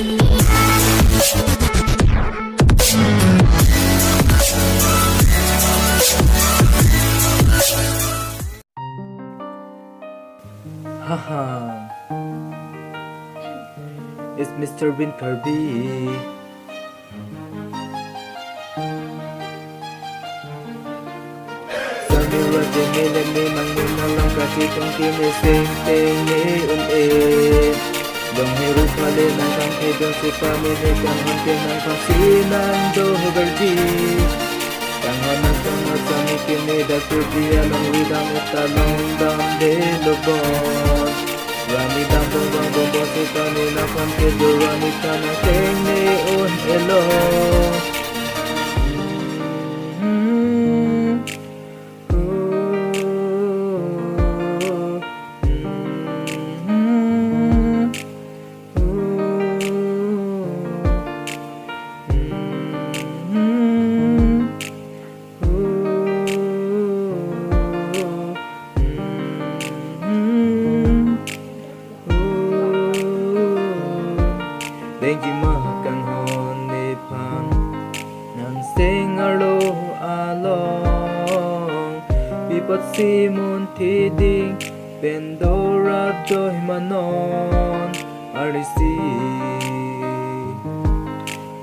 Haha, it's Mr. Vin Kirby. Samira Jamila ni manguna lang kakitong kinising tingi un-e. Dong hirus mali ng kangkidong si pamili kang hantin ng pasinang doberdi. Kanghan ng sangat sa mikini Kurdiya ng widang italong damde lubon. Rami dambong bang bumbo si kanina pangkido rami ka ng tingi un-elo. Dengi mahakang honipan Nang sing alo along Pipat simon tiding Pendora doy manon Arisi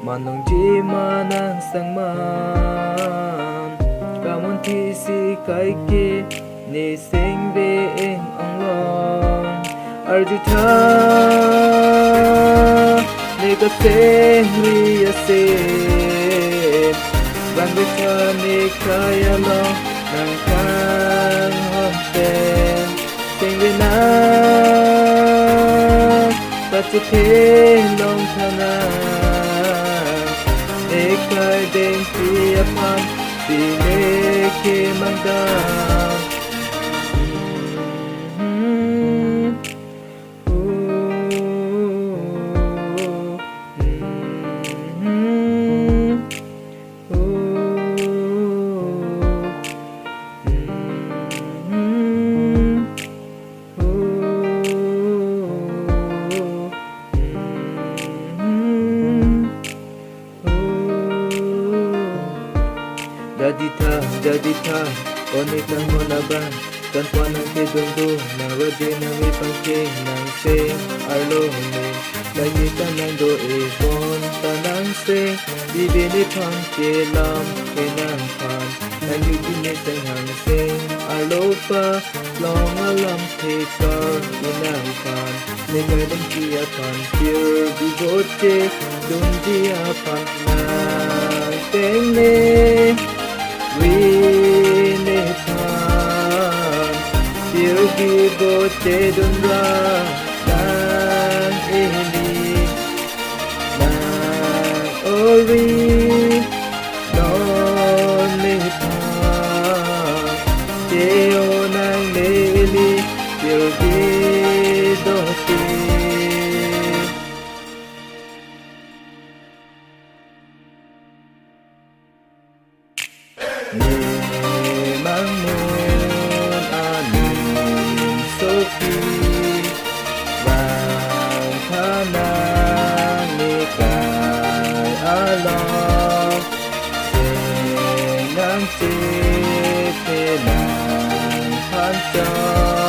Manong jima ng sangman Kamon tisi kaiki Ni sing being ang long Arjuta Nega sehri asin Bang bita ni kaya lo Nang kang honten Singwe na Patutin long tanang Ikay din tiyapan Sineke mangdang Dadita, onit lang mo na ba? Tanpa ng kidungdo, naradi na may pangking ng sing arloni. Lagita ng doibon, tanang sing, bibili pang kilam, kinangpan. Nagbibinis ang hang sing, arlopa, long alam tikar, inangpan. Negaling kiyapan, pure bigote, dun diyapan ng tingin. Winipan Tirgi bote dunra Dan ili Dan ori Non lipan Teo nang lili Tirgi doti Memang mun aning sopi Bang tanang nikay alok Senang cipinang hancur